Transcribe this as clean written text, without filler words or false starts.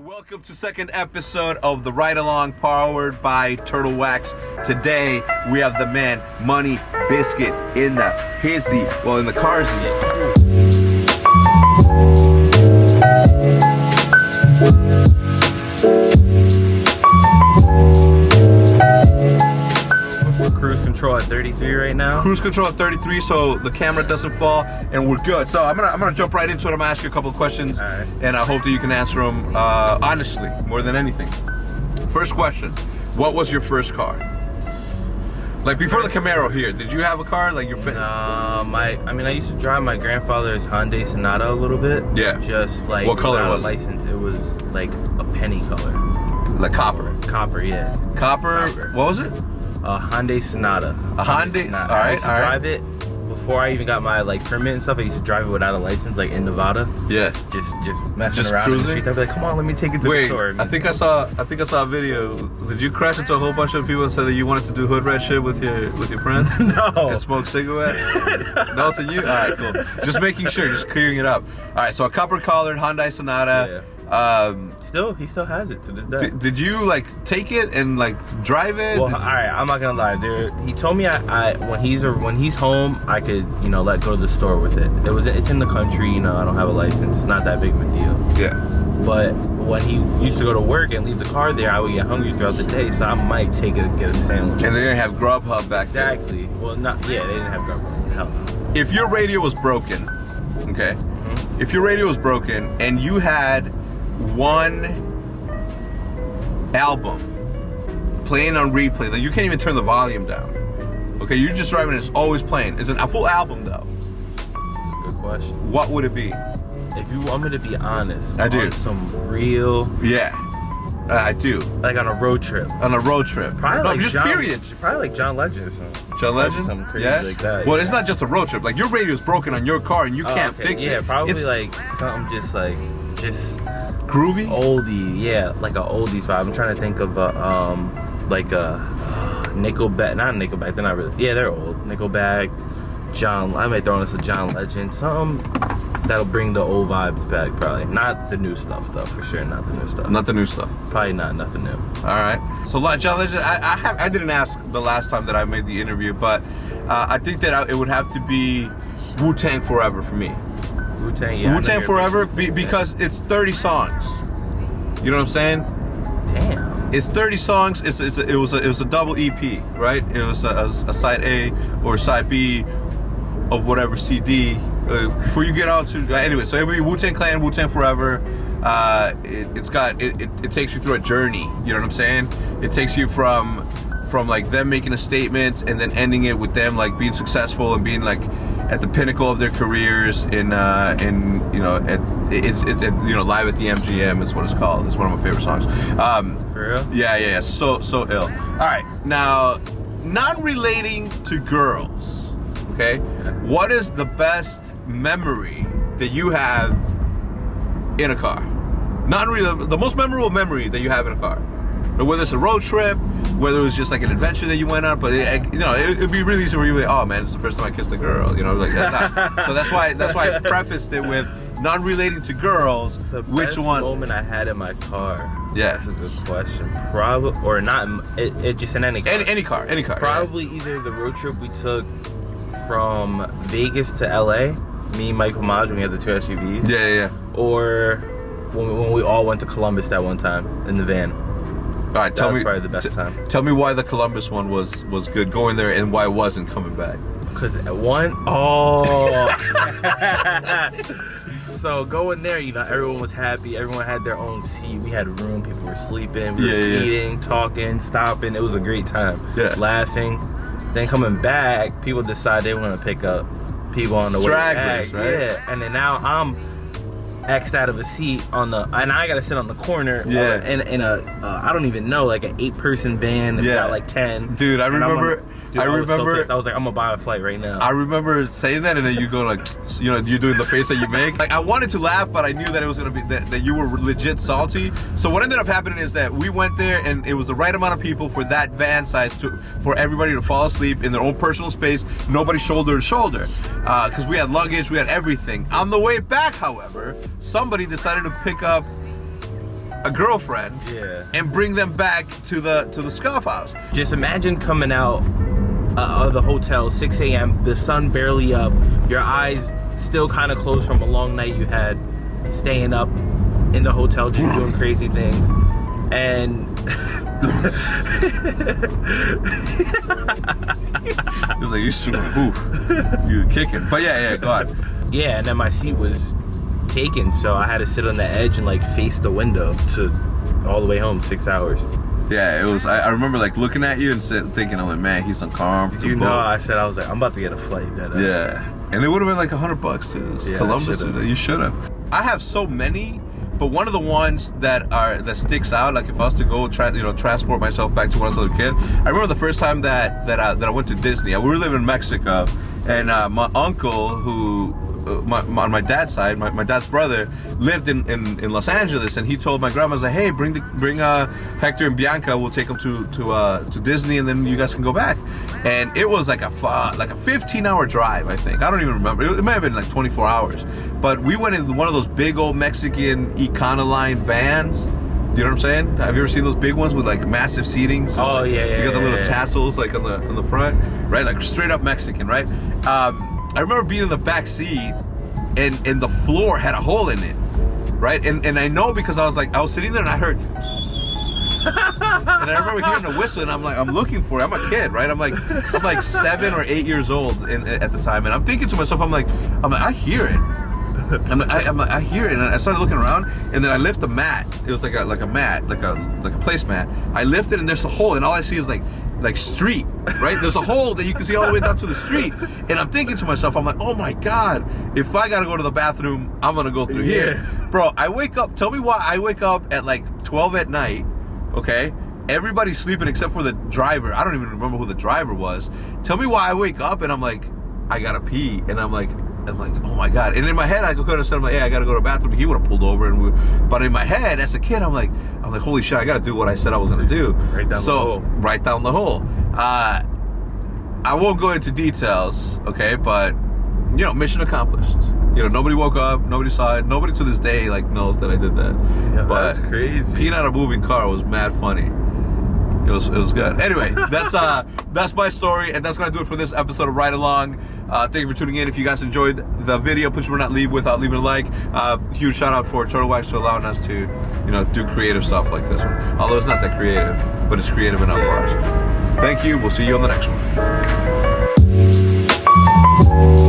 Welcome to second episode of the Ride Along powered by Turtle Wax. Today we have the man Money Biscuit in the hizzy, well in the carsy. Cruise control at 33 right now. Cruise control at 33, so the camera doesn't fall, and we're good. So I'm gonna jump right into it. I'm gonna ask you a couple of questions, right, and I hope that you can answer them honestly, more than anything. First question: what was your first car? Like before the Camaro here, did you have a car? Like your I used to drive my grandfather's Hyundai Sonata a little bit. Yeah. Just like what color without was a license? It was like a penny color. Like copper. Copper, yeah. Copper. What was it? A Hyundai Sonata. A Hyundai. All I right. used to drive it before I even got my permit and stuff. I used to drive it without a license, like in Nevada. Yeah. Just messing Just around cruising? in the streets. I'd be like, come on, let me take it to the store. I think I saw a video. Did you crash into a whole bunch of people and say that you wanted to do hood rat shit with your friends? No. And smoke cigarettes? That wasn't you? All right, cool. Just making sure, just clearing it up. All right, so a copper colored Hyundai Sonata. Yeah. He still has it to this day. Did you take it and drive it? Well, all right, I'm not gonna lie, dude. He told me I when he's home, I could let go to the store with it. It's in the country, I don't have a license. It's not that big of a deal. Yeah. But when he used to go to work and leave the car there, I would get hungry throughout the day, so I might take it and get a sandwich. And they didn't have Grubhub back then. Exactly. Well, they didn't have Grubhub. Hell no. If your radio was broken, okay? Mm-hmm. If your radio was broken and you had one album playing on replay, you can't even turn the volume down. Okay, you're just driving and it's always playing. Is it a full album though? That's a good question. What would it be? If you want me to be honest, I do. On some real, I do. Like on a road trip. On a road trip. Probably just period. Probably like John Legend or something. John Legend? Something crazy like that. Well, yeah. It's not just a road trip. Your radio's broken on your car and you can't fix it. Yeah, probably something just groovy? Oldie, yeah, like a oldies vibe. I'm trying to think of Nickelback, not Nickelback, they're not really, yeah, they're old. Nickelback, I might throw in this a John Legend, something that'll bring the old vibes back, probably. Not the new stuff, though, for sure, not the new stuff. Not the new stuff. Probably nothing new. All right. So John Legend, I didn't ask the last time that I made the interview, but I think that it would have to be Wu-Tang Forever for me. Wu-Tang, yeah. Wu-Tang Forever because it's 30 songs. You know what I'm saying? Damn. It's 30 songs. It was a double EP, right? It was a side A or side B of whatever CD. Before you get on to anyway, so it'll be Wu-Tang Clan, Wu-Tang Forever. It takes you through a journey. You know what I'm saying? It takes you from them making a statement and then ending it with them being successful and being at the pinnacle of their careers in live at the MGM is what it's called. It's one of my favorite songs. For real? Yeah. So ill. All right, now non-relating to girls. Okay, what is the best memory that you have in a car? The most memorable memory that you have in a car. Whether it's a road trip, whether it was just an adventure that you went on, but it'd be really easy for you to be oh man, it's the first time I kissed a girl, that. So that's why I prefaced it with non-relating to girls. Which one? The moment I had in my car. Yeah, that's a good question. Probably or not. It just in any car. Any car. Probably either the road trip we took from Vegas to LA, me and Michael Maj, when we had the two SUVs. Yeah. Or when we all went to Columbus that one time in the van. All right, that was probably the best time. Tell me why the Columbus one was good going there and why it wasn't coming back. Because so going there, everyone was happy. Everyone had their own seat. We had room. People were sleeping. We were eating, talking, stopping. It was a great time. Yeah. Laughing. Then coming back, people decide they want to pick up people on the way back. Right? Yeah. And then now I'm X'd out of a seat and I gotta sit on the corner in a I don't even know, an 8-person van. It's got 10. Dude, I remember I remember. So I was like, I'm gonna buy a flight right now. I remember saying that, and then you go you're doing the face that you make. I wanted to laugh, but I knew that it was gonna be that you were legit salty. So what ended up happening is that we went there, and it was the right amount of people for that van size for everybody to fall asleep in their own personal space, nobody shoulder to shoulder, because we had luggage, we had everything. On the way back, however, somebody decided to pick up a girlfriend, and bring them back to the scuff house. Just imagine coming out of the hotel 6 a.m. the sun barely up, your eyes still kind of closed from a long night you had staying up in the hotel just doing crazy things, and it's like you're kicking. But yeah, go on. Yeah, and then my seat was taken, so I had to sit on the edge and like face the window to all the way home, 6 hours. Yeah, it was. I remember like looking at you and thinking, I'm like, man, he's uncomfortable. You know, I was like, I'm about to get a flight. Yeah, and it would have been like $100 to Columbus. You should have. I have so many, but one of the ones that sticks out, like if I was to go transport myself back to when I was a little kid. I remember the first time that I went to Disney. We were living in Mexico, and my uncle, who on my dad's side, my dad's brother, lived in Los Angeles, and he told my grandma, like, hey, bring Hector and Bianca, we'll take them to Disney, and then you guys can go back. And it was like a 15-hour drive, I think. I don't even remember. It might have been like 24 hours. But we went in one of those big old Mexican Econoline vans. You know what I'm saying? Have you ever seen those big ones with like massive seatings? Oh, yeah. You got the little tassels like on the front, right? Like straight up Mexican, right? I remember being in the back seat, and the floor had a hole in it, right? And I know because I was sitting there and I heard, and I remember hearing the whistle, and I'm looking for it. I'm a kid, right? I'm like 7 or 8 years old at the time, and I'm thinking to myself, I'm like, I hear it. I hear it, and I started looking around, and then I lift the mat. It was like a mat, like a placemat. I lift it, and there's a hole, and all I see is like street, right? There's a hole that you can see all the way down to the street, and I'm thinking to myself, I'm like, oh my god, if I gotta go to the bathroom, I'm gonna go through here, bro. I wake up. Tell me why I wake up at like 12 at night. Okay, everybody's sleeping except for the driver. I don't even remember who the driver was. Tell me why I wake up and I'm like, I gotta pee, and I'm like, oh my god. And in my head, I could have said, I'm like, hey, I gotta go to the bathroom. He would have pulled over, but in my head, as a kid, I'm like, holy shit, I gotta do what I said I was gonna do. Right down the hole. I won't go into details, okay, but mission accomplished. Nobody woke up, nobody saw it, nobody to this day knows that I did that. Yeah, but that's crazy. Peeing out a moving car was mad funny. It was good. Anyway, that's my story, and that's gonna do it for this episode of Ride Along. Thank you for tuning in. If you guys enjoyed the video, please remember not leave without leaving a like. Huge shout out for Turtle Wax for allowing us to, do creative stuff like this one. Although it's not that creative, but it's creative enough for us. Thank you. We'll see you on the next one.